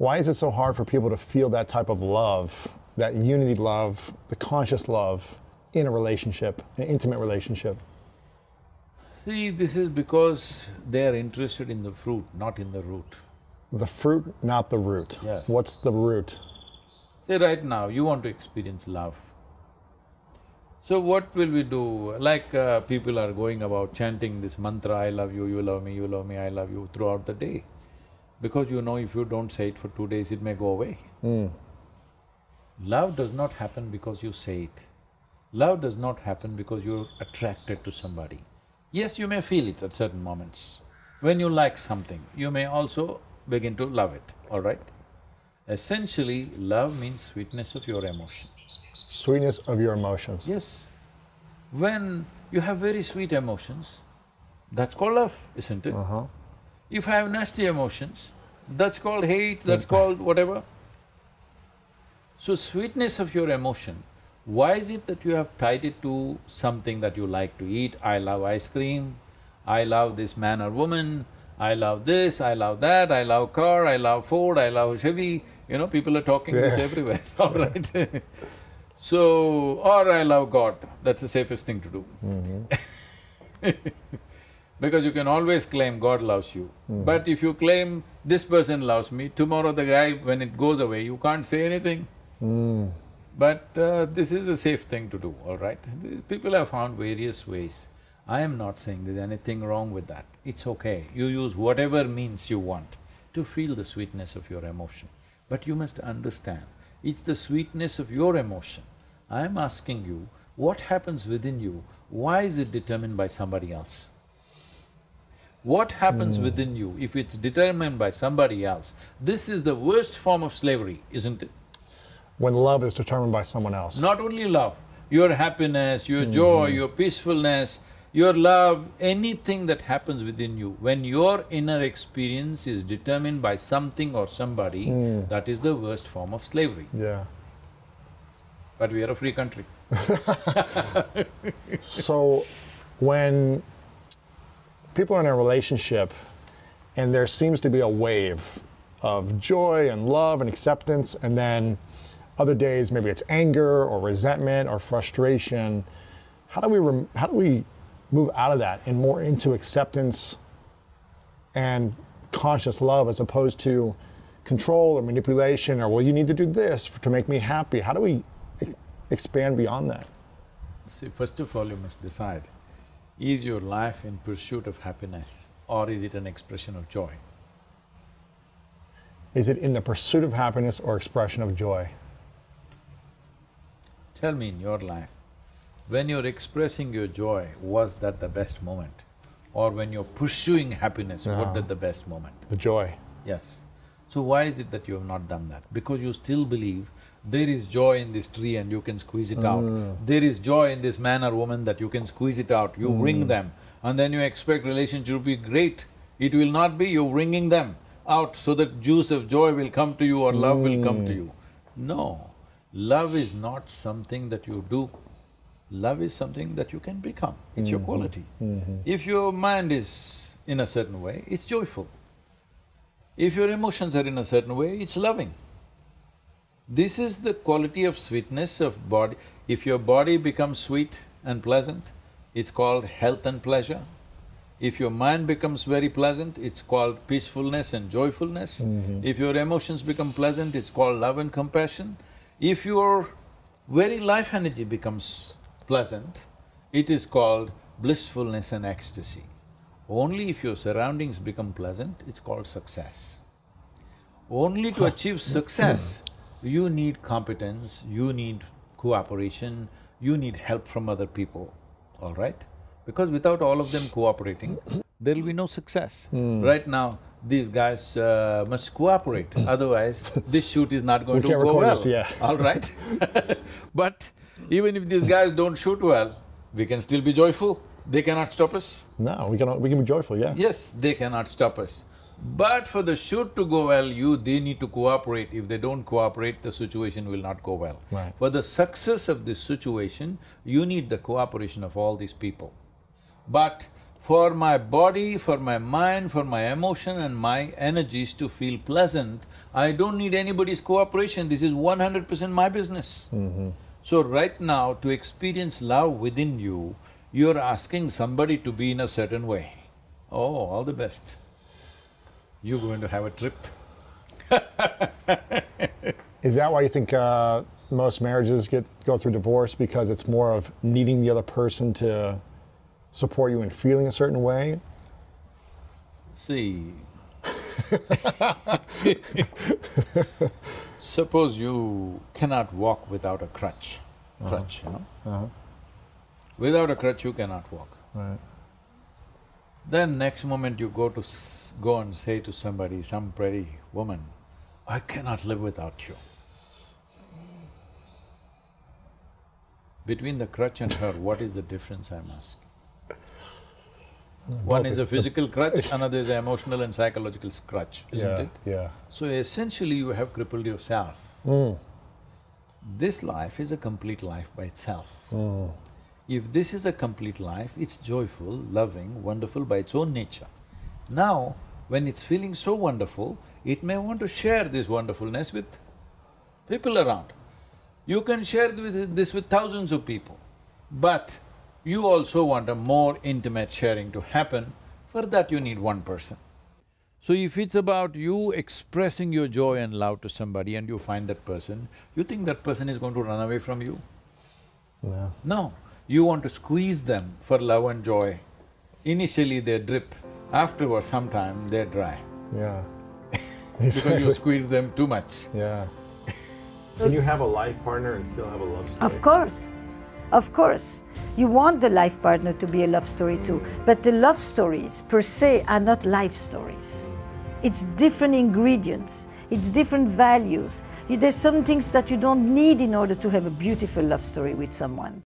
Why is it so hard for people to feel that type of love, that unity love, the conscious love in a relationship, an intimate relationship? See, this is because they are interested in the fruit, not in the root. The fruit, not the root. Yes. What's the root? Say right now, you want to experience love. So what will we do? Like people are going about chanting this mantra, I love you love me, I love you, throughout the day. Because you know if you don't say it for 2 days, it may go away. Love does not happen because you say it. Love does not happen because you're attracted to somebody. Yes, you may feel it at certain moments. When you like something, you may also begin to love it, all right? Essentially, love means sweetness of your emotion. Sweetness of your emotions. Yes. When you have very sweet emotions, that's called love, isn't it? If I have nasty emotions, that's called hate, that's called whatever. So sweetness of your emotion, why is it that you have tied it to something that you like to eat? I love ice cream, I love this man or woman, I love this, I love that, I love car, I love Ford, I love Chevy, you know, people are talking this everywhere, all right? So, or I love God, that's the safest thing to do. Because you can always claim God loves you. But if you claim this person loves me, tomorrow the guy, when it goes away, you can't say anything. But this is a safe thing to do, all right? People have found various ways. I am not saying there's anything wrong with that. It's okay. You use whatever means you want to feel the sweetness of your emotion. But you must understand, it's the sweetness of your emotion. I'm asking you, what happens within you? Why is it determined by somebody else? What happens within you if it's determined by somebody else? This is the worst form of slavery, isn't it? When love is determined by someone else. Not only love, your happiness, your joy, your peacefulness, your love, anything that happens within you, when your inner experience is determined by something or somebody, that is the worst form of slavery. Yeah. But we are a free country. So, when people are in a relationship and there seems to be a wave of joy and love and acceptance, and then other days maybe it's anger or resentment or frustration, how do we move out of that and more into acceptance and conscious love as opposed to control or manipulation or, well, you need to do this to make me happy? How do we expand beyond that? See, first of all, you must decide, is your life in pursuit of happiness or is it an expression of joy? Is it in the pursuit of happiness or expression of joy? Tell me in your life, when you're expressing your joy, was that the best moment? Or when you're pursuing happiness, was that the best moment? The joy. Yes. So why is it that you have not done that? Because you still believe there is joy in this tree and you can squeeze it out. There is joy in this man or woman that you can squeeze it out. You wring them and then you expect relationship to be great. It will not be, you're wringing them out so that juice of joy will come to you or love will come to you. No. Love is not something that you do, love is something that you can become, it's your quality. If your mind is in a certain way, it's joyful. If your emotions are in a certain way, it's loving. This is the quality of sweetness of body. If your body becomes sweet and pleasant, it's called health and pleasure. If your mind becomes very pleasant, it's called peacefulness and joyfulness. If your emotions become pleasant, it's called love and compassion. If your very life energy becomes pleasant, it is called blissfulness and ecstasy. Only if your surroundings become pleasant, it's called success. Only to achieve success, you need competence, you need cooperation, you need help from other people, all right? Because without all of them cooperating, there will be no success. Right now, these guys must cooperate, otherwise this shoot is not going to go well, all right? But even if these guys don't shoot well, we can still be joyful. They cannot stop us. No, we can be joyful, yeah. Yes, they cannot stop us. But for the shoot to go well, they need to cooperate. If they don't cooperate, the situation will not go well. Right. For the success of this situation, you need the cooperation of all these people. But For my body, for my mind, for my emotion and my energies to feel pleasant, I don't need anybody's cooperation, this is 100% my business. So right now, to experience love within you, you're asking somebody to be in a certain way. Oh, all the best. You're going to have a trip. Is that why you think most marriages go through divorce, because it's more of needing the other person to support you in feeling a certain way? See, suppose you cannot walk without a crutch, you know? Without a crutch you cannot walk. Right. Then next moment you go and say to somebody, some pretty woman, I cannot live without you. Between the crutch and her, what is the difference, I must? One is a physical crutch, another is an emotional and psychological crutch, isn't it? Yeah. So essentially you have crippled yourself. This life is a complete life by itself. If this is a complete life, it's joyful, loving, wonderful by its own nature. Now, when it's feeling so wonderful, it may want to share this wonderfulness with people around. You can share this with thousands of people, but you also want a more intimate sharing to happen. For that you need one person. So if it's about you expressing your joy and love to somebody and you find that person, you think that person is going to run away from you? No. No, you want to squeeze them for love and joy. Initially they drip, afterwards sometime they're dry. Yeah. Because you squeeze them too much. Yeah. Can you have a life partner and still have a love story? Of course, of course. You want the life partner to be a love story too, but the love stories per se are not life stories. It's different ingredients, it's different values. There's some things that you don't need in order to have a beautiful love story with someone.